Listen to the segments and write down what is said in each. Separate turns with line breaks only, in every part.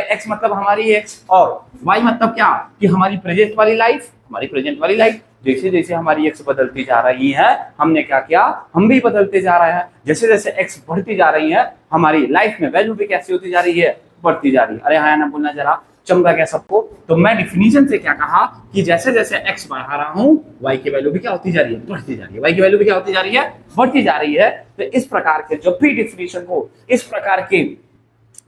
X मतलब हमारी x और वाई मतलब क्या कि हमारी प्रेजेंट वाली लाइफ, हमारी प्रेजेंट वाली लाइफ। जैसे जैसे हमारी एक्स बदलती जा रही है हमने क्या किया, हम भी बदलते जा रहे हैं। जैसे जैसे एक्स बढ़ती जा रही है हमारी लाइफ में वैल्यू भी कैसी होती जा रही है, बढ़ती जा रही है। अरे हाँ ना बोलना जरा, चमका क्या सबको? तो मैं डिफिनीशन से क्या कहा कि जैसे जैसे एक्स बढ़ा रहा हूं वाई की वैल्यू भी क्या होती जा रही है, बढ़ती जा रही है। वाई की वैल्यू भी क्या होती जा रही है, बढ़ती जा रही है। तो इस प्रकार के जब भी डिफिनीशन हो, इस प्रकार के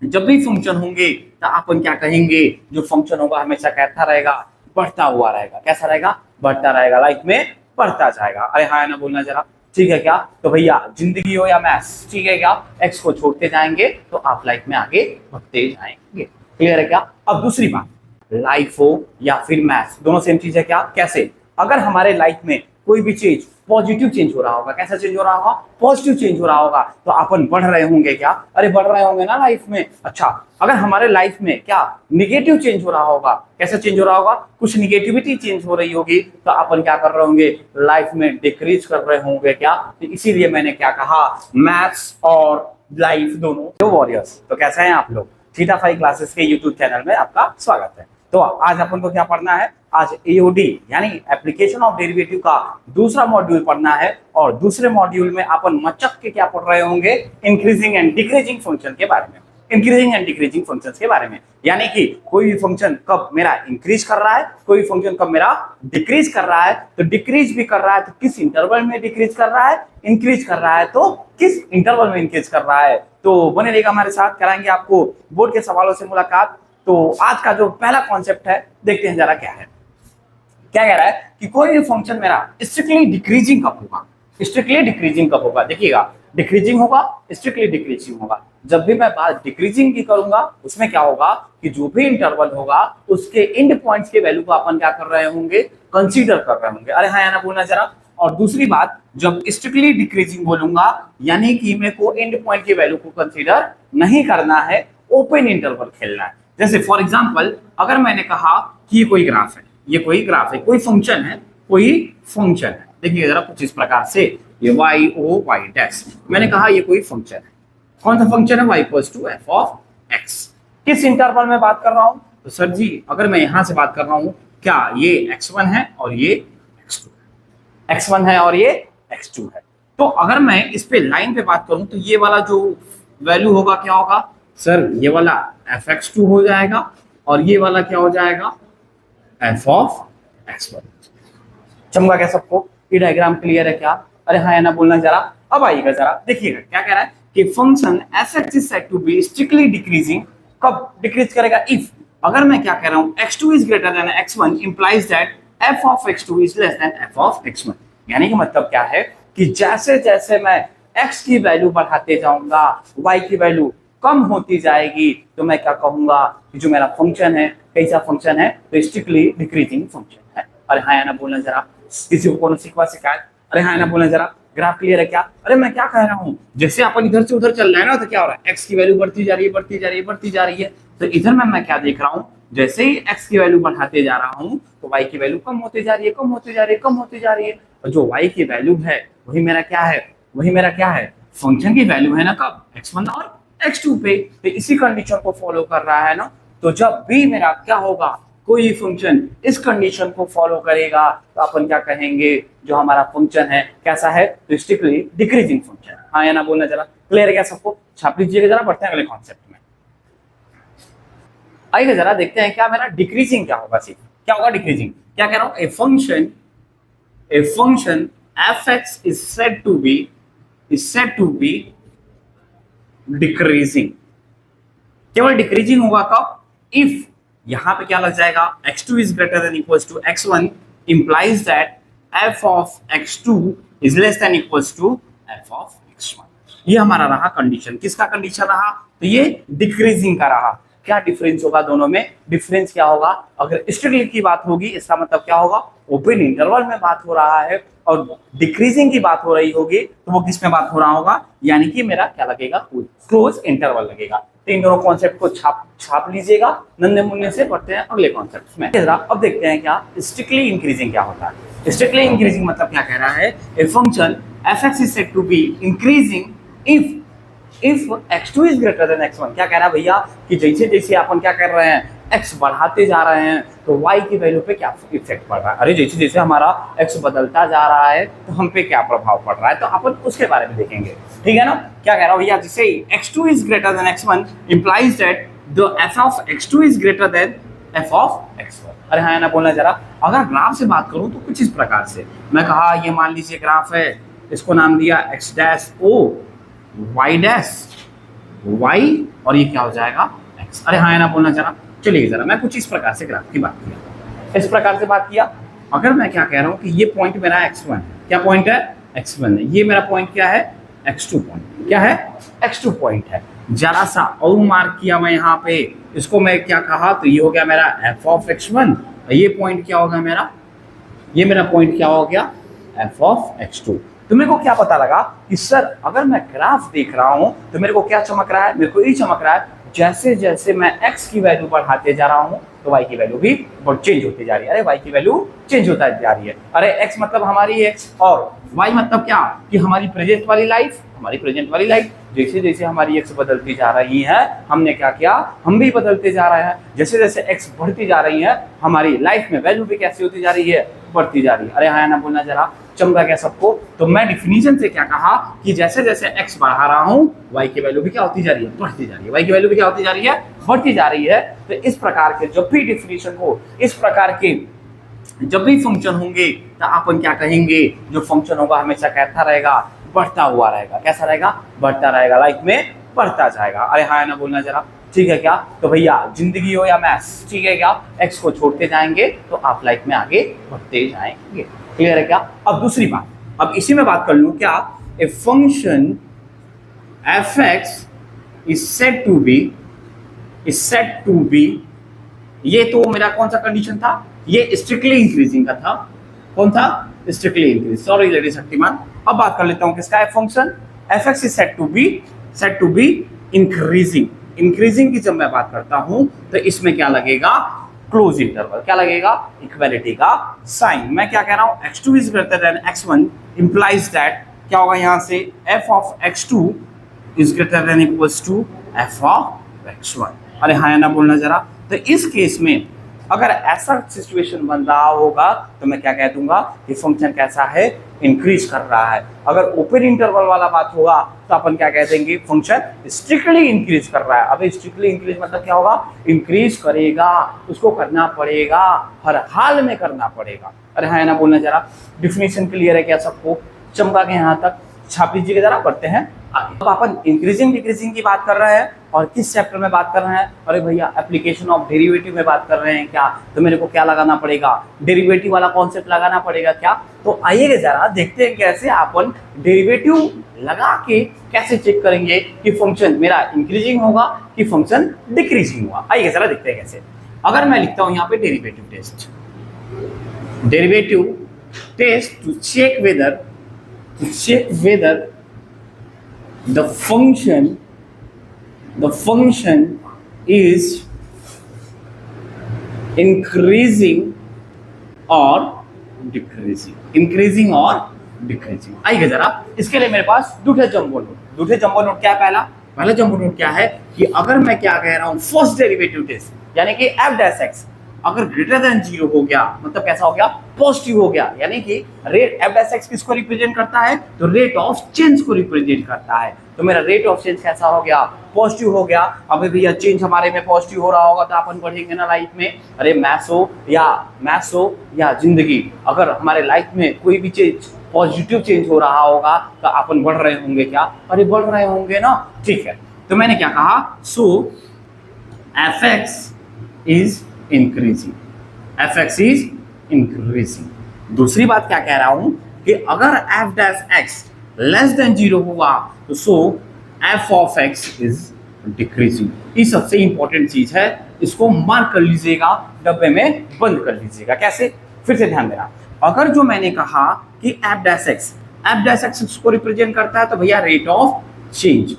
जब भी फंक्शन होंगे तो अपन क्या कहेंगे, जो फंक्शन होगा हमेशा कैसा रहेगा, बढ़ता हुआ रहेगा। कैसा रहेगा, बढ़ता रहेगा, लाइफ में बढ़ता जाएगा। अरे हाँ ना बोलना जरा, ठीक है क्या? तो भैया जिंदगी हो या मैथ्स, ठीक है क्या, एक्स को छोड़ते जाएंगे तो आप लाइफ में आगे बढ़ते जाएंगे। क्लियर है क्या? अब दूसरी बात, लाइफ हो या फिर मैथ्स दोनों सेम चीज है क्या? कैसे? अगर हमारे लाइफ में कोई भी चीज पॉजिटिव चेंज हो रहा होगा, कैसा चेंज हो रहा होगा, पॉजिटिव चेंज हो रहा होगा, तो अपन बढ़ रहे होंगे क्या? अरे बढ़ रहे होंगे ना लाइफ में। अच्छा, अगर हमारे लाइफ में क्या निगेटिव चेंज हो रहा होगा, कैसा चेंज हो रहा होगा, कुछ निगेटिविटी चेंज हो रही होगी, तो अपन क्या कर रहे होंगे, लाइफ में डिक्रीज कर रहे होंगे क्या? तो इसीलिए मैंने क्या कहा, मैथ्स और लाइफ दोनों वॉरियर्स। तो कैसे हैं आप लोग? थीटा 5 क्लासेस के यूट्यूब चैनल में आपका स्वागत है। तो आज अपन को क्या पढ़ना है, आज एओडी यानी एप्लीकेशन ऑफ डेरिवेटिव का दूसरा मॉड्यूल पढ़ना है। और दूसरे मॉड्यूल में अपन मचक के क्या पढ़ रहे होंगे, इंक्रीजिंग एंड डिक्रीजिंग फंक्शन के बारे में। इंक्रीजिंग एंड डिक्रीजिंग फंक्शंस के बारे में, यानी कि कोई भी फंक्शन कब मेरा इंक्रीज कर रहा है, कोई फंक्शन कब मेरा डिक्रीज कर रहा है। तो डिक्रीज भी कर रहा है तो किस इंटरवल में डिक्रीज कर रहा है, इंक्रीज कर रहा है तो किस इंटरवल में इंक्रीज कर रहा है। तो बने रहेगा हमारे साथ, कराएंगे आपको बोर्ड के सवालों से मुलाकात। तो आज का जो पहला कॉन्सेप्ट है देखते हैं जरा क्या है। क्या कह रहा है कि कोई भी फंक्शन मेरा स्ट्रिक्टली डिक्रीजिंग कब होगा, स्ट्रिक्टली डिक्रीजिंग कब होगा। देखिएगा, डिक्रीजिंग होगा, स्ट्रिक्टली डिक्रीजिंग होगा। जब भी मैं बात डिक्रीजिंग की करूंगा उसमें क्या होगा कि जो भी इंटरवल होगा उसके एंड पॉइंट्स के वैल्यू को अपन क्या कर रहे होंगे, कंसीडर कर रहे होंगे। अरे हाँ ना बोलना जरा। और दूसरी बात, जब स्ट्रिक्टली डिक्रीजिंग बोलूंगा यानी कि मेरे को एंड पॉइंट की वैल्यू को कंसीडर नहीं करना है, ओपन इंटरवल खेलना है। जैसे फॉर एग्जांपल अगर मैंने कहा कि ये कोई ग्राफ है, ये कोई ग्राफ है, कोई फंक्शन है, कोई फंक्शन है। देखिए जरा कुछ इस प्रकार से, ये वाई ओ वाई डैश, मैंने कहा ये कोई फंक्शन है। कौन सा फंक्शन है? y equals to F of X. किस इंटरवल में बात कर रहा हूं? तो सर जी अगर मैं यहां से बात कर रहा हूं, क्या ये x1 है और ये x2 है, x1 है और ये x2 है। तो अगर मैं इस पे लाइन पे बात करूं तो ये वाला जो वैल्यू होगा क्या होगा सर, ये वाला fx2 हो जाएगा और ये वाला क्या हो जाएगा, f ऑफ x1। चमका क्या सबको? ये डायग्राम क्लियर है क्या? अरे हाँ या ना बोलना जरा। अब आइएगा जरा, देखिएगा क्या कह रहा है कि function fx is said to be strictly decreasing। कब डिक्रीज करेगा? इफ, अगर मैं क्या कह रहा हूं, x2 is greater than x1 implies that f of x2 is less than f of x1। यानी कि मतलब क्या है कि जैसे जैसे मैं x की वैल्यू बढ़ाते जाऊंगा y की वैल्यू कम होती जाएगी, तो मैं क्या कहूंगा कि जो मेरा फंक्शन है कैसा फंक्शन है, तो स्ट्रिक्टली डिक्रीजिंग फंक्शन है। अरे हाँ या ना बोलना जरा। किसी को कौन सिखवा शिकायत? अरे हाँ ना बोलना जरा। ग्राफ क्लियर है क्या? अरे मैं क्या कह रहा हूँ, जैसे अपन इधर से उधर चल रहे हैं ना, तो क्या हो रहा है, x की वैल्यू बढ़ती जा रही है, बढ़ती जा रही है, बढ़ती जा रही है। तो इधर में मैं क्या देख रहा हूँ, जैसे ही x की वैल्यू बढ़ाते जा रहा हूँ तो y की वैल्यू कम होती जा रही है, कम होती जा रही है, कम होती जा रही है। और जो y की वैल्यू है वही मेरा क्या है, वही मेरा क्या है, फंक्शन की वैल्यू है ना, कब, x1 और x2 पे। तो इसी कंडीशन को फॉलो कर रहा है ना। तो जब भी मेरा क्या होगा, कोई फंक्शन इस कंडीशन को फॉलो करेगा तो अपन क्या कहेंगे, जो हमारा फंक्शन है कैसा है, तो स्ट्रिक्टली डिक्रीजिंग फंक्शन। हाँ या ना बोलना जरा। क्लियर है क्या सबको? छाप लीजिएगा जरा, बढ़ते हैं अगले कॉन्सेप्ट में। आइए जरा देखते हैं क्या मेरा डिक्रीजिंग क्या होगा। सीख क्या होगा डिक्रीजिंग? क्या कह रहा हूं, a function fx is said to be decreasing. केवल डिक्रीजिंग होगा कब? इफ यहां पे क्या लग जाएगा, x2 is greater than equals to x1 implies that f of x2 is less than equals to f of x1। ये हमारा रहा कंडीशन। किसका कंडीशन रहा? तो ये डिक्रीजिंग का रहा। क्या डिफरेंस होगा दोनों में? डिफरेंस क्या होगा, अगर स्ट्रिक्टली की बात होगी इसका मतलब क्या होगा, ओपन इंटरवल में बात हो रहा है, और डिक्रीजिंग की बात हो रही होगी तो वो किस में बात हो रहा होगा, यानी कि मेरा क्या लगेगा, क्लोज इंटरवल लगेगा। तो इन दोनों कॉन्सेप्ट को छाप लीजिएगा नन्हे मुन्ने से। पढ़ते हैं अगले कॉन्सेप्ट में। अब देखते हैं क्या स्ट्रिक्टली इंक्रीजिंग क्या होता है। स्ट्रिक्टली इंक्रीजिंग मतलब क्या कह रहा है, a function fx is said to be increasing if if x2 is greater than x1, क्या कह रहा है भैया कि जैसे जैसे अपन क्या कर रहे हैं x बढ़ाते जा रहे हैं तो y की वैल्यू पे क्या इफेक्ट पड़ रहा है, अरे जैसे जैसे हमारा x बदलता जा रहा है तो हम पे क्या प्रभाव पड़ रहा है, तो अपन उसके बारे में देखेंगे। ठीक है ना, क्या कह रहा हूँ भैया, जैसे x2 is greater than x1 implies that the f of x2 is greater then f of x1। अरे हाँ ना बोलना जरा, अगर ग्राफ से बात करूं तो कुछ इस प्रकार से मैं कहा ये मान लीजिए ग्राफ है, इसको नाम दिया x dash o y dash y और ये क्या हो जाएगा x। अरे हाँ ना बोलना जरा, चलिए जरा मैं कुछ इस प्रकार से ग्राफ की बात किया, इस प्रकार से बात किया। अगर मैं क्या कह रहा हूं कि ये पॉइंट मेरा x1 है, क्या पॉइंट है x1 है, ये मेरा पॉइंट क्या है x2 पॉइंट, क्या है x2 पॉइंट है। जरा सा और मार्क किया मैं यहाँ पे, इसको मैं क्या कहा, तो ये हो गया मेरा f ऑफ x1, ये पॉइंट क्या होगा मेरा, ये मेरा पॉइंट क्या हो गया f ऑफ x2। तो मेरे को क्या पता लगा कि सर अगर मैं ग्राफ देख रहा हूं तो मेरे को क्या चमक रहा है, मेरे को ये चमक रहा है जैसे जैसे मैं x की वैल्यू बढ़ाते जा रहा हूं तो y की वैल्यू भी चेंज होती जा रही है। अरे y की वैल्यू चेंज होता जा रही है, अरे x मतलब हमारी x और y मतलब क्या कि हमारी प्रेजेंट वाली लाइफ, हमारी प्रेजेंट वाली लाइफ। जैसे जैसे हमारी x बदलती जा रही है हमने क्या किया, हम भी बदलते जा रहे हैं। जैसे जैसे x बढ़ती जा रही है हमारी लाइफ में वैल्यू भी कैसी होती जा रही है, बढ़ती जा रही है। अरे हाँ ना बोलना जरा, चमका क्या सबको। तो मैं डिफिनीशन से क्या कहा कि जैसे जैसे x बढ़ा रहा हूं y की वैल्यू भी क्या होती जा रही है, बढ़ती जा रही है, y की वैल्यू भी क्या होती जा रही है, बढ़ती जा रही है। तो इस प्रकार के जब भी डिफिनीशन हो, इस प्रकार के जब भी फंक्शन होंगे तो अपन क्या कहेंगे, जो फंक्शन होगा हमेशा कैसा रहेगा, बढ़ता हुआ रहेगा। कैसा रहेगा, बढ़ता रहेगा, लाइफ में बढ़ता जाएगा। अरे हाँ ना बोलना जरा, ठीक है क्या। तो भैया जिंदगी हो या मैथ्स, ठीक है क्या, एक्स को छोड़ते जाएंगे तो आप लाइफ में आगे बढ़ते जाएंगे। क्लियर है क्या। अब दूसरी बात, अब इसी में बात कर लूं क्या, a function F X is said to be, ये तो मेरा कौन सा कंडीशन था, ये स्ट्रिक्टली इंक्रीजिंग का था। कौन था, strictly increase, sorry lady Shaktimaan. अब बात कर लेता हूं किसका, function F X is said to be increasing. Increasing की जब मैं बात करता हूं तो इसमें क्या लगेगा, क्लोज इंटरवल, क्या लगेगा, इक्वालिटी का साइन। मैं क्या कह रहा हूं, x2 is greater than x1 implies that क्या होगा यहां से, f of x2 is greater than equals to f of x1। अरे हाँ ना बोलना जरा। तो इस केस में अगर ऐसा सिचुएशन बन रहा होगा तो मैं क्या कह दूंगा कि फंक्शन कैसा है, इंक्रीज कर रहा है। अगर ओपन इंटरवल वाला बात होगा तो अपन क्या कह देंगे, फंक्शन स्ट्रिक्टली इंक्रीज कर रहा है। अबे स्ट्रिक्टली इंक्रीज मतलब क्या होगा, इंक्रीज करेगा, उसको करना पड़ेगा, हर हाल में करना पड़ेगा। अरे हाँ ना बोलना जरा। डिफिनेशन क्लियर है क्या सबको, चमका के यहाँ तक छाप लीजिएगा जरा, पढ़ते हैं आगे। अब अपन इंक्रीजिंग डिक्रीजिंग की बात कर रहे हैं और किस चैप्टर में बात कर रहे हैं, अरे भैया एप्लीकेशन ऑफ डेरिवेटिव में बात कर रहे हैं क्या। तो मेरे को क्या लगाना पड़ेगा, डेरिवेटिव वाला कॉन्सेप्ट लगाना पड़ेगा क्या। तो आइए जरा देखते हैं कैसे अपन डेरिवेटिव लगा के कैसे चेक करेंगे कि फंक्शन मेरा इंक्रीजिंग होगा कि फंक्शन डिक्रीजिंग होगा। आइए जरा देखते हैं कैसे। अगर मैं लिखता हूं यहाँ पे derivative test to check whether the function is increasing or decreasing। आइए जरा, इसके लिए मेरे पास दूसरे जंबो नोट क्या है, पहला जंबो नोट क्या है कि अगर मैं क्या कह रहा हूं, फर्स्ट डेरिवेटिव टेस्ट यानी कि f डैश x अगर ग्रेटर देन 0 हो गया मतलब कैसा हो गया, पॉजिटिव हो गया। यानी कि रेट एफ डैश एक्स किसको रिप्रेजेंट करता है, तो रेट ऑफ चेंज को रिप्रेजेंट करता है। तो मेरा रेट ऑफ चेंज कैसा हो गया, पॉजिटिव हो गया। अब भैया चेंज हमारे में पॉजिटिव हो रहा होगा तो अपन बढ़ेंगे ना लाइफ में। अरे मैथ्स हो या जिंदगी, अगर हमारे लाइफ में कोई भी चेंज पॉजिटिव चेंज हो रहा होगा तो अपन बढ़ रहे होंगे क्या, अरे बढ़ रहे होंगे ना। ठीक है, तो मैंने क्या कहा, सो एफ एक्स इज इंक्रीजिंग, दूसरी बात क्या कह रहा हूं कि अगर f dash x less than 0 हुआ तो सो f of x is decreasing. ये सबसे इंपॉर्टेंट चीज है, इसको मार्क कर लीजिएगा, डब्बे में बंद कर लीजिएगा। कैसे, फिर से ध्यान देना। अगर जो मैंने कहा कि f डैश x को रिप्रेजेंट करता है तो भैया रेट ऑफ चेंज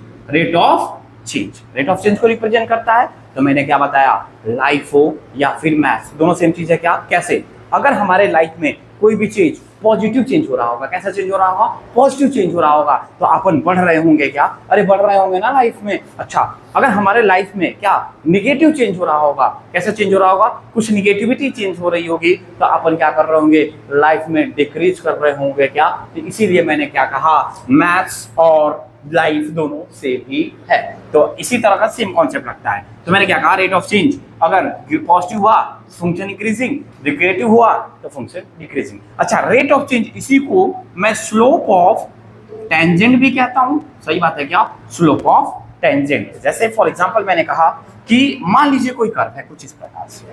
को रिप्रेजेंट करता है। तो मैंने क्या बताया, लाइफ हो या फिर मैथ्स दोनों सेम चीज है क्या। कैसे, अगर हमारे लाइफ में कोई भी चीज पॉजिटिव चेंज हो रहा होगा। कैसा चेंज हो रहा होगा? पॉजिटिव चेंज हो रहा होगा। तो अपन बढ़ रहे होंगे क्या? अरे बढ़ रहे होंगे ना लाइफ में। अच्छा, अगर हमारे लाइफ में क्या निगेटिव चेंज हो रहा होगा, कैसा चेंज हो रहा होगा? कुछ निगेटिविटी चेंज हो रही होगी, तो अपन क्या कर रहे होंगे? लाइफ में डिक्रीज कर रहे होंगे क्या? तो इसीलिए मैंने क्या कहा, मैथ्स और लाइफ दोनों से भी है। तो इसी तरह का सेम कॉन्सेप्ट लगता है। तो मैंने क्या कहा, रेट ऑफ चेंज अगर पॉजिटिव हुआ फंक्शन इंक्रीजिंग, नेगेटिव हुआ तो फंक्शन डिक्रीजिंग। अच्छा, रेट ऑफ चेंज इसी को मैं स्लोप ऑफ टेंजेंट भी कहता हूं। सही बात है क्या? Slope of tangent. जैसे फॉर एग्जांपल मैंने कहा कि मान लीजिए कोई कर्व है कुछ इस प्रकार से,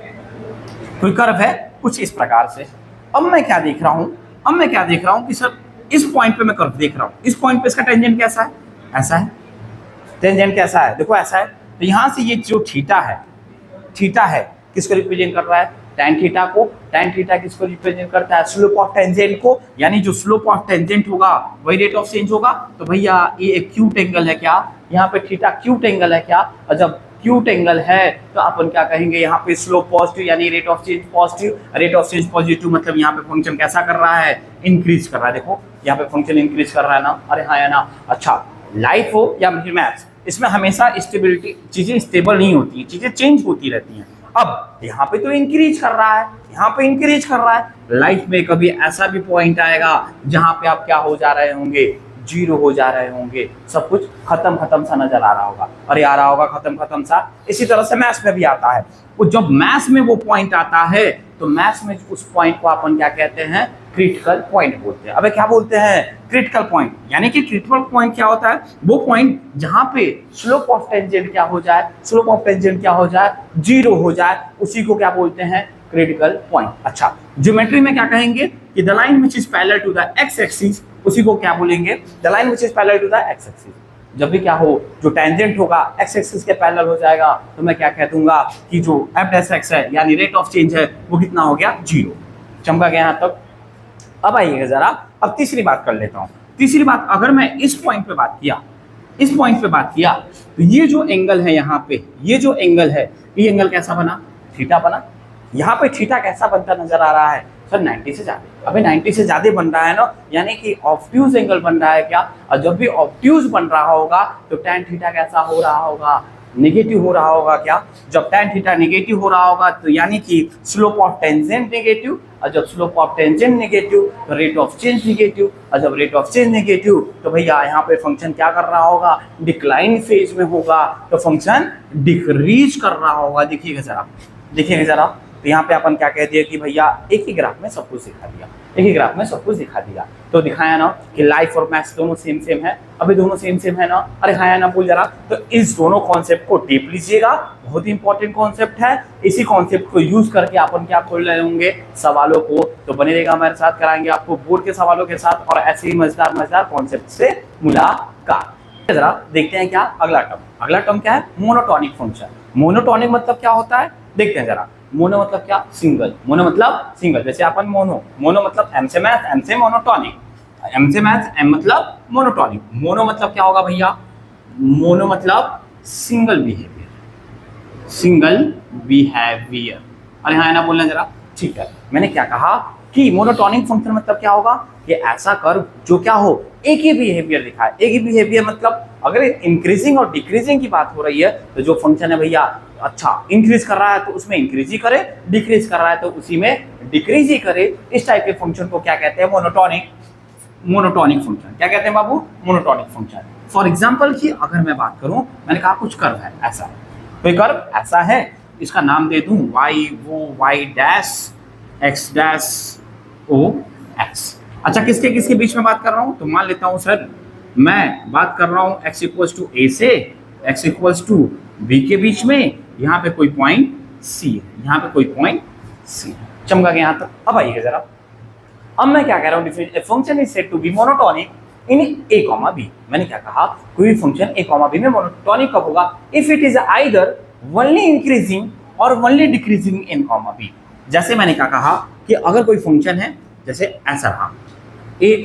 कोई कर्व है कुछ इस प्रकार से। अब मैं क्या देख रहा हूं कि सर इस पॉइंट पे मैं कर्व देख रहा हूं, इस पॉइंट पे इसका टेंजेंट कैसा है? ऐसा है। टेंजेंट कैसा है? देखो ऐसा है। तो यहां से ये जो थीटा है किसको रिप्रेजेंट कर रहा है? tan थीटा को। tan थीटा किसको रिप्रेजेंट करता है? स्लोप ऑफ टेंजेंट को। यानी जो स्लोप ऑफ टेंजेंट होगा वही रेट ऑफ चेंज होगा। तो भैया ये एक क्यूट एंगल है क्या? यहाँ पे थीटा क्यूट एंगल है क्या? और जब क्यूट एंगल है तो अपन क्या कहेंगे, यहाँ पे स्लोप पॉजिटिव यानी rate of change positive. Rate of change positive मतलब यहाँ पे फंक्शन कैसा कर रहा है? इंक्रीज कर रहा है। देखो यहाँ पे फंक्शन इंक्रीज कर रहा है ना। अरे हाँ या ना? अच्छा, लाइफ हो या मैथ्स, इसमें हमेशा स्टेबिलिटी, चीजें स्टेबल नहीं होती, चीजें चेंज होती रहती हैं। अब यहाँ पे तो इंक्रीज कर रहा है, यहाँ पे इंक्रीज कर रहा है। लाइफ में कभी ऐसा भी पॉइंट आएगा जहां पे आप क्या हो जा रहे होंगे? जीरो हो जा रहे होंगे। सब कुछ खत्म सा नजर आ रहा होगा। अरे आ रहा होगा खत्म सा। इसी तरह से मैथ्स में भी आता है। वो जब मैथ्स में वो पॉइंट आता है तो मैथ्स में उस पॉइंट को अपन क्या कहते हैं? क्रिटिकल पॉइंट बोलते हैं। अबे क्या बोलते हैं? Critical point. यानी कि क्रिटिकल पॉइंट क्या होता है? वो पॉइंट जहां पे स्लोप ऑफ टेंजेंट क्या हो जाए? स्लोप ऑफ टेंजेंट क्या हो जाए? जीरो हो जाए। उसी को क्या बोलते हैं? Critical point. अच्छा, ज्योमेट्री में क्या कहेंगे कि the line which is parallel to the X axis, उसी को क्या बोलेंगे? The line which is parallel to the X axis. जब भी क्या हो, जो टेंजेंट होगा एक्स एक्सिस के पैरेलल हो जाएगा, तो मैं क्या कह दूंगा कि जो एफ डैश एक्स है यानी रेट ऑफ चेंज है वो कितना हो गया? जीरो। चमका गया यहां तक। अब आइएगा जरा, अब तीसरी बात कर लेता हूं। तीसरी बात, अगर मैं इस पॉइंट पे बात किया, तो ये जो एंगल है यहाँ पे, ये जो एंगल है, ये एंगल कैसा बना? थीटा बना। यहाँ पे थीटा कैसा बनता नजर आ रहा है? सर 90 से ज्यादा। अबे 90 से ज्यादा बन रहा है ना, यानी कि ऑब्ट्यूज एंगल बन रहा है क्या? और जब भी ऑब्ट्यूज बन रहा होगा तो tan थीटा कैसा हो रहा होगा? नेगेटिव हो रहा होगा क्या? जब tan थीटा नेगेटिव हो रहा होगा तो यानी कि स्लोप ऑफ टेंजेंट नेगेटिव, और जब स्लोप ऑफ टेंजेंट नेगेटिव तो रेट ऑफ चेंज नेगेटिव, और जब रेट ऑफ चेंज नेगेटिव तो भैया यहाँ पे फंक्शन क्या कर रहा होगा? डिक्लाइन फेज में होगा। तो फंक्शन डिक्रीज कर रहा होगा। देखिएगा जरा, तो यहाँ पे अपन क्या कह दिया कि भैया एक ही ग्राफ में सब कुछ दिखा दिया। तो दिखाया ना कि लाइफ और मैथ्स दोनों सेम है। अभी दोनों सेम है ना? अरे हाँ या ना बोल जरा। तो इस दोनों कॉन्सेप्ट को टीप लीजिएगा, बहुत ही इंपॉर्टेंट कॉन्सेप्ट है। इसी कॉन्सेप्ट को यूज करके अपन क्या खोल रहे होंगे? सवालों को। तो बने रहेगा हमारे साथ, कराएंगे आपको बोर्ड के सवालों के साथ और ऐसे ही मजेदार कॉन्सेप्ट से मुलाकात। जरा देखते हैं क्या अगला टर्म क्या है? Monotonic function. मोनोटोनिक मतलब क्या होता है? देखते हैं जरा। मोनो मतलब क्या? सिंगल। मोनो मतलब सिंगल। जैसे अपन मोनो मतलब एम से मैथ, एम से मोनोटोनिक, एम से मैथ, एम मतलब मोनोटोनिक। मोनो मतलब क्या होगा भैया? मोनो मतलब सिंगल बिहेवियर। अरे हाँ ना बोलना जरा। ठीक है, मैंने क्या कहा कि मोनोटोनिक फंक्शन मतलब क्या होगा? कि ऐसा कर्व जो क्या हो, एक ही बिहेवियर दिखाए। एक ही बिहेवियर मतलब अगर इंक्रीजिंग और डिक्रीजिंग की बात हो रही है तो जो फंक्शन है भैया, अच्छा इंक्रीज कर रहा है तो उसमें इंक्रीज ही करे, डिक्रीज कर रहा है तो उसी में डिक्रीज ही करे। इस टाइप के फंक्शन को क्या कहते हैं? Monotonic function. क्या कहते हैं बाबू? Monotonic function. फॉर एग्जाम्पल की अगर मैं बात करूं, मैंने कहा कुछ कर्व है ऐसा, कोई कर्व ऐसा है, इसका नाम दे दूं y dash x dash o x। अच्छा, किसके बीच में बात कर रहा हूं? तो मान लेता हूं सर मैं बात कर रहा हूं x इक्वल्स टू a से x इक्वल्स टू b के बीच में। यहाँ पे कोई पॉइंट c है, चमका गया यहाँ तक। अब आइए जरा, अब मैं क्या कह रहा हूँ? Function is said to be monotonic in a, b। मैंने क्या कहा? कोई फंक्शन a, b में मोनोटोनिक कब होगा? If it is either only increasing और ओनली डिक्रीजिंग इन b। जैसे मैंने क्या कहा कि अगर कोई फंक्शन है जैसे ऐसा रहा a,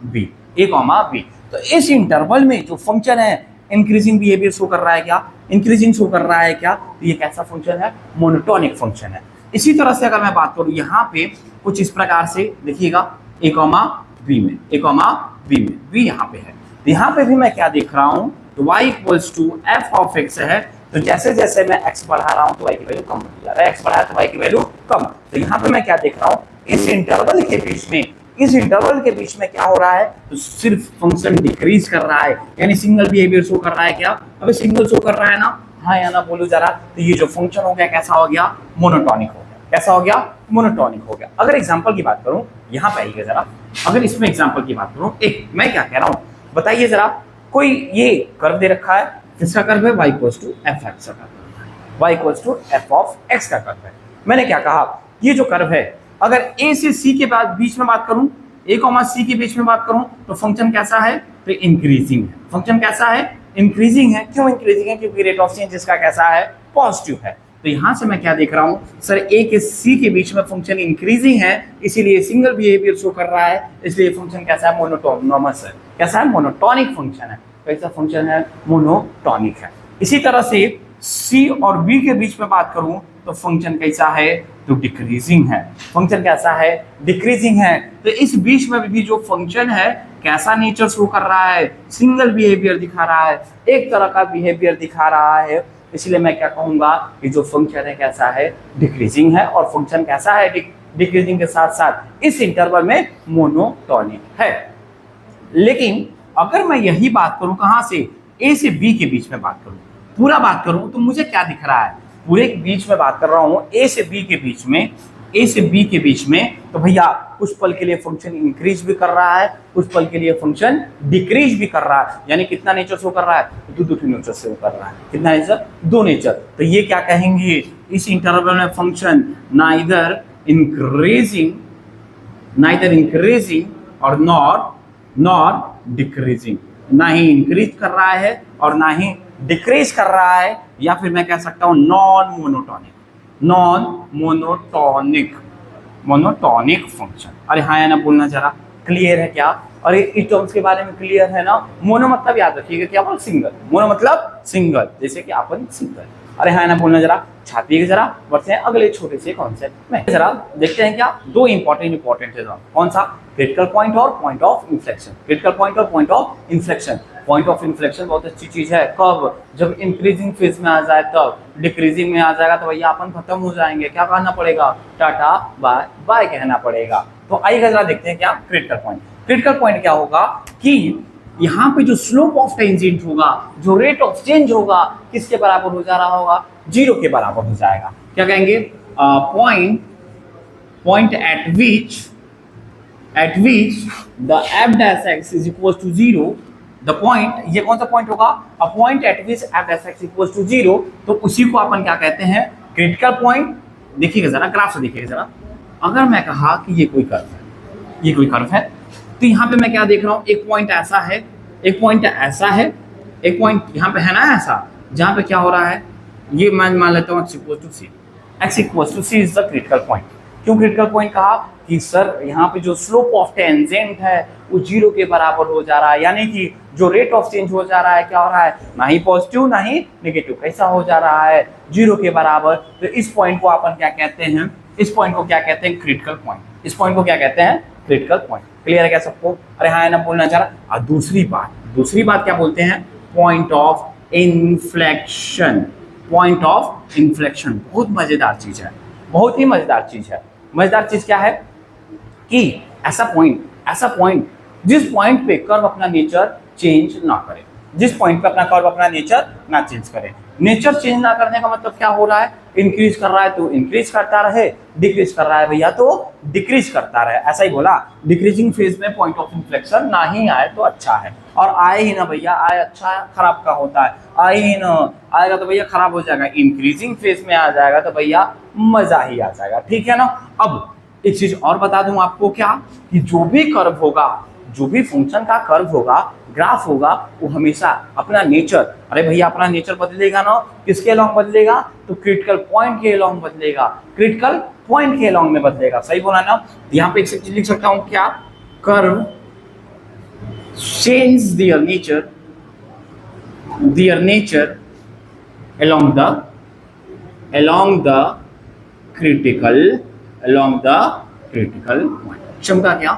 b, तो इस इंटरवल में जो फंक्शन है इंक्रीजिंग बिहेवियर शो कर रहा है क्या? इंक्रीजिंग शो कर रहा है क्या? तो ये कैसा फंक्शन है? मोनोटोनिक फंक्शन है। इसी तरह से अगर मैं बात करूं यहाँ पे कुछ इस प्रकार से, देखिएगा ए कॉमा बी में, ए कॉमा बी में, बी यहाँ पे है। तो यहाँ पे भी मैं क्या देख रहा हूँ, तो y equals to F of X है। तो जैसे जैसे मैं x बढ़ा रहा हूँ तो y की वैल्यू कम होती जा रहा है, x बढ़ाया तो y की वैल्यू कम। तो यहाँ पे मैं क्या देख रहा हूँ, इस इंटरवल के बीच में, इस इंटरवल के बीच में क्या हो रहा है, तो सिर्फ फंक्शन डिक्रीज कर रहा है, यानी सिंगल बिहेवियर शो कर रहा है। क्या अबे सिंगल शो कर रहा है ना, हाँ या ना बोलो जरा। तो ये जो फंक्शन हो गया कैसा हो गया, मोनोटॉनिक हो गया। कैसा हो गया, मोनोटॉनिक हो गया। अगर एग्जांपल की बात करूं, यहाँ पे आइए जरा, अगर इसमें एग्जांपल की बात करूं, एक मैं क्या कह रहा हूं बताइए जरा, कोई ये कर्व दे रखा है, किसका कर्व है, y equals to F X का curve, y equals to F of X का कर्व है। मैंने क्या कहा, ये जो कर्व है, अगर a से c के बाद बीच में बात करूं, a कॉमा c के बीच में बात करूं, तो फंक्शन कैसा है, तो इंक्रीजिंग है। फंक्शन कैसा है, इंक्रीजिंग है। क्यों इंक्रीजिंग है, क्योंकि रेट ऑफ चेंज इसका कैसा है, पॉजिटिव है। तो यहां से मैं क्या देख रहा हूं, सर a के c के बीच में फंक्शन इंक्रीजिंग है, इसीलिए सिंगल बिहेवियर शो कर रहा है, इसलिए फंक्शन कैसा है, मोनोटोनमस है। कैसा है, मोनोटॉनिक फंक्शन है। कैसा फंक्शन है, मोनोटॉनिक है। इसी तरह से c और b के बीच में बात करूं तो फंक्शन कैसा है, तो डिक्रीजिंग है। फंक्शन कैसा है, डिक्रीजिंग है। तो इस बीच में भी जो फंक्शन है कैसा नेचर शो कर रहा है, सिंगल बिहेवियर दिखा रहा है, एक तरह का बिहेवियर दिखा रहा है। इसलिए मैं क्या कहूंगा कि जो फंक्शन है कैसा है, डिक्रीजिंग है। और फंक्शन कैसा है, डिक्रीजिंग के साथ साथ इस इंटरवल में मोनोटॉनिक है। लेकिन अगर मैं यही बात करूं कहां से, ए से बी के बीच में बात करूं, पूरा बात करूं, तो मुझे क्या दिख रहा है, पूरे के बीच में बात कर रहा हूं, ए से बी के बीच में, ए से बी के बीच में। तो भैया कुछ पल के लिए फंक्शन इंक्रीज भी कर रहा है, कुछ पल के लिए फंक्शन डिक्रीज भी कर रहा है। यानी कितना नेचर शो कर रहा है, दो नेचर शो कर रहा है। कितना नेचर, दो नेचर। तो ये क्या कहेंगे, इस इंटरवल में फंक्शन नाइदर इंक्रीजिंग और नॉर डिक्रीजिंग, ना ही इंक्रीज कर रहा है और ना ही डिक्रीज कर रहा है। या फिर मैं कह सकता हूं मोनोटॉनिक फंक्शन। अरे हाँ या ना बोलना जरा, क्लियर है क्या। और इस टर्म्स के बारे में क्लियर है ना। मोनो मतलब याद रखिएगा क्या, बोल सिंगल, मोनो मतलब सिंगल, जैसे कि अपन सिंगल। अरे हाँ ना बोलना जरा, छापिएगा जरा। बढ़ते हैं अगले छोटे से कॉन्सेप्ट में, जरा देखते हैं क्या, दो इंपॉर्टेंट है। कौन सा, क्रिटिकल पॉइंट और point of inflection. Critical point और point of inflection. Point of inflection बहुत अच्छी चीज है, कब, जब इंक्रीजिंग फेज में आ जाए तब। डिक्रीजिंग में आ जाएगा तो भैया अपन खत्म हो जाएंगे, क्या कहना पड़ेगा, टाटा बाय बाय कहना पड़ेगा। तो आइएगा जरा देखते हैं क्या क्रिटिकल पॉइंट। क्रिटिकल पॉइंट क्या होगा कि यहाँ पे जो स्लोप ऑफ टेंजेंट होगा, जो रेट ऑफ चेंज होगा, किसके बराबर हो जा रहा होगा, 0 के बराबर हो जाएगा। क्या कहेंगे, point at which the F dash X is equal to 0। The point, ये कौन सा पॉइंट होगा, a point at which F dash X equal to 0। तो उसी को अपन क्या कहते हैं, क्रिटिकल पॉइंट। देखिएगा जरा, ग्राफ से देखिएगा जरा। अगर मैं कहा कि ये कोई कर्व है, ये कोई कर्व है, तो यहाँ पे मैं क्या देख रहा हूँ, एक पॉइंट ऐसा है, एक पॉइंट ऐसा है, एक पॉइंट यहाँ पे है ना ऐसा, जहाँ पे क्या हो रहा है, ये मैं मान लेता हूँ x equal to C. x equal to C is the critical point. क्यों क्रिटिकल पॉइंट कहा, कि सर यहाँ पे जो स्लोप ऑफ टेंजेंट है वो 0 के बराबर हो जा रहा है, यानी कि जो रेट ऑफ चेंज हो जा रहा है, क्या हो रहा है, ना ही पॉजिटिव ना ही नेगेटिव, कैसा हो जा रहा है, 0 के बराबर। तो इस पॉइंट को अपन क्या कहते हैं, इस पॉइंट को क्या कहते हैं, क्रिटिकल पॉइंट। इस पॉइंट को क्या कहते हैं, क्रिटिकल पॉइंट। क्लियर है क्या सबको। अरे हाँ ना बोलना चाह रहा। और दूसरी बात क्या बोलते हैं, point of inflection. Point of inflection बहुत मजेदार चीज है, बहुत ही मजेदार चीज है। मजेदार चीज क्या है कि ऐसा पॉइंट जिस पॉइंट पे कर्व अपना नेचर चेंज ना करे, जिस पॉइंट पे अपना कर्व अपना नेचर ना चेंज करे। नेचर चेंज ना करने का मतलब क्या हो रहा है, इंक्रीज कर रहा है तो इंक्रीज करता रहे, डिक्रीज कर रहा है भैया तो डिक्रीज करता रहे। ऐसा ही बोला, डिक्रीजिंग फेज में पॉइंट ऑफ इन्फ्लेक्शन ना ही आए तो अच्छा है, और आए ही ना भैया, आए अच्छा खराब का होता है, आए ही ना, आएगा तो भैया खराब हो जाएगा। इंक्रीजिंग फेज में आ जाएगा तो भैया मजा ही आ जाएगा, ठीक है ना। अब एक चीज और बता दूं आपको, क्या कि जो भी कर्व होगा, जो भी फंक्शन का कर्व होगा, ग्राफ होगा, वो हमेशा अपना नेचर, अरे भैया अपना नेचर बदलेगा ना, किसके अलॉन्ग बदलेगा, तो क्रिटिकल पॉइंट के अलॉन्ग बदलेगा, क्रिटिकल पॉइंट के अलॉन्ग में बदलेगा। सही बोला ना। यहाँ पे एक चीज लिख सकता हूं, क्या, curve change their nature along the critical point। चमका क्या,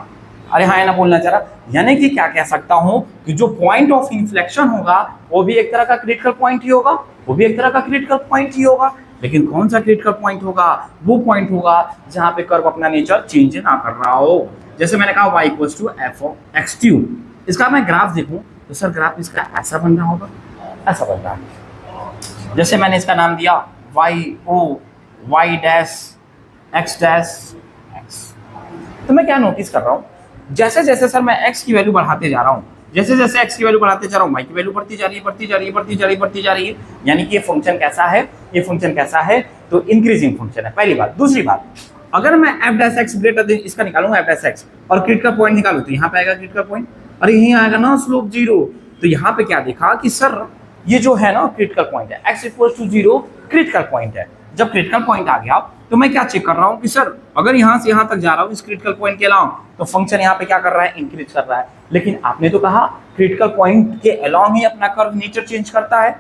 अरे हाँ, ना बोलना चाह रहा, यानी कि क्या कह सकता हूं कि जो पॉइंट ऑफ इन्फ्लेक्शन होगा वो भी एक तरह का क्रिटिकल पॉइंट ही होगा, वो भी एक तरह का क्रिटिकल पॉइंट ही होगा। लेकिन कौन सा क्रिटिकल पॉइंट होगा? वो पॉइंट होगा जहां पे कर्व अपना नेचर चेंज ना कर रहा हो। जैसे मैंने कहा y = f(x³), इसका मैं ग्राफ देखूं तो सर ग्राफ इसका ऐसा बन रहा होगा, ऐसा बन रहा है। जैसे मैंने इसका नाम दिया y(x') तो मैं क्या नोटिस कर रहा हूँ, जैसे जैसे सर मैं x की वैल्यू बढ़ाते जा रहा हूँ, जैसे जैसे x की वैल्यू बढ़ाते जा रहा हूँ, y की वैल्यू बढ़ती जा रही है, बढ़ती जा रही है, बढ़ती जा रही है, बढ़ती जा रही है। यानी कि ये फंक्शन कैसा है? ये फंक्शन कैसा है? तो इंक्रीजिंग फंक्शन है, पहली बात। दूसरी बात, अगर मैं f' ग्रेटर देन इसका निकालूंगा f' और क्रिटिकल पॉइंट निकालूं तो यहाँ पे आएगा क्रिटिकल पॉइंट, अरे यहीं आएगा ना स्लोप 0। तो यहाँ पे क्या देखा कि सर ये जो है ना क्रिटिकल पॉइंट है, x = 0 क्रिटिकल पॉइंट है। जब क्रिटिकल पॉइंट आ गया तो मैं क्या चेक कर रहा हूँ कि सर अगर यहाँ से यहाँ तक जा रहा हूँ इस क्रिटिकल पॉइंट के अलावा, तो फंक्शन यहाँ पे क्या कर रहा है? इंक्रीज कर रहा है। लेकिन आपने तो कहा क्रिटिकल पॉइंट के अलावा ही अपना कर्व नेचर चेंज करता है,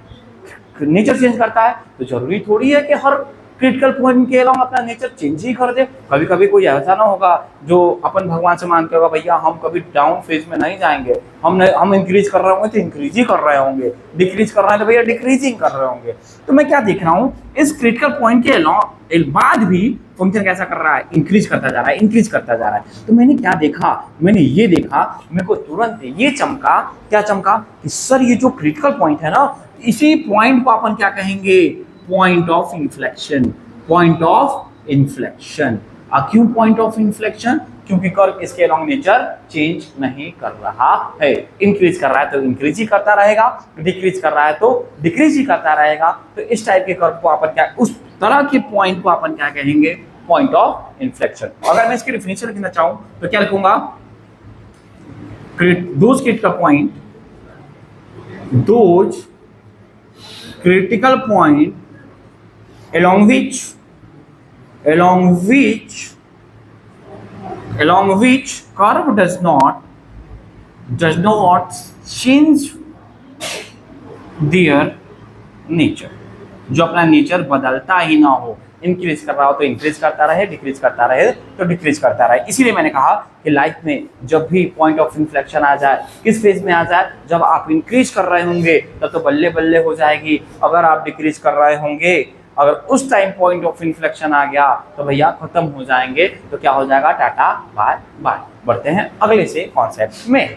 नेचर चेंज करता है। तो जरूरी थोड़ी है कि हर क्रिटिकल पॉइंट के अलावा अपना नेचर चेंज ही कर दे। कभी कभी कोई ऐसा ना होगा जो अपन भगवान से मांगते होगा भैया हम कभी डाउन फेज में नहीं जाएंगे, हम इंक्रीज कर रहे होंगे तो इंक्रीज ही कर रहे होंगे, डिक्रीज कर रहे हैं तो भैया डिक्रीजिंग कर रहे होंगे। तो मैं क्या देख रहा हूँ, इस क्रिटिकल पॉइंट के अलावा बाद भी फंक्शन कैसा कर रहा है? इंक्रीज करता जा रहा है, इंक्रीज करता जा रहा है। तो मैंने क्या देखा? मैंने ये देखा, मेरे को तुरंत ये चमका, क्या चमका कि सर ये जो क्रिटिकल पॉइंट है ना, इसी पॉइंट को अपन क्या कहेंगे? Point of inflection, point of inflection. क्यों पॉइंट ऑफ इन्फ्लेक्शन? क्योंकि कर्व इसके अलॉन्ग नेचर चेंज नहीं कर रहा है। इंक्रीज कर रहा है तो इंक्रीज ही करता रहेगा, डिक्रीज कर रहा है तो डिक्रीज ही करता रहेगा। तो इस टाइप के कर्व को अपन क्या, उस तरह के पॉइंट को अपन क्या कहेंगे? Point of inflection. अगर मैं इसकी डेफिनेशन लिखना चाहूं तो क्या लिखूंगा? Those critical point, those critical point along which curve does not change their nature, जो अपना नेचर बदलता ही ना हो, इंक्रीज कर रहा हो तो इंक्रीज करता रहे, डिक्रीज करता रहे तो डिक्रीज करता रहे। इसीलिए मैंने कहा कि लाइफ में जब भी पॉइंट ऑफ इन्फ्लेक्शन आ जाए, किस फेज में आ जाए? जब आप इंक्रीज कर रहे होंगे तब तो बल्ले बल्ले हो जाएगी। अगर आप डिक्रीज कर रहे होंगे, अगर उस टाइम पॉइंट ऑफ इन्फ्लेक्शन आ गया तो भैया खत्म हो जाएंगे। तो क्या हो जाएगा? Tata bye bye. बढ़ते हैं अगले से कॉन्सेप्ट में।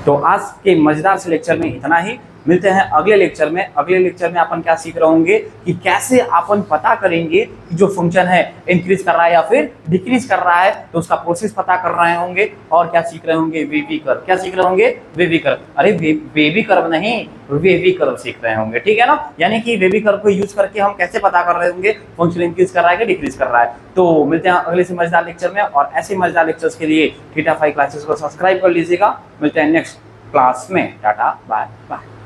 तो आज के मजेदार से लेक्चर में इतना ही। मिलते हैं अगले लेक्चर में। अगले लेक्चर में अपन क्या सीख रहे होंगे कि कैसे अपन पता करेंगे कि जो फंक्शन है इंक्रीज कर रहा है या फिर डिक्रीज कर रहा है, तो उसका प्रोसेस पता कर रहे होंगे। और क्या सीख रहे होंगे? Wavy curve. क्या सीख रहे होंगे? Wavy curve. अरे वेवी कर्व नहीं, वेवी कर्व सीख रहे होंगे, ठीक है ना। यानी कि वेवी कर्व को यूज करके हम कैसे पता कर रहे होंगे फंक्शन इंक्रीज कर रहा है कि डिक्रीज कर रहा है। तो मिलते हैं अगले से मजेदार लेक्चर में। और ऐसे मजेदार लेक्चर्स के लिए थीटा 5 क्लासेस को सब्सक्राइब कर लीजिएगा। मिलते हैं नेक्स्ट क्लास में। Tata bye bye.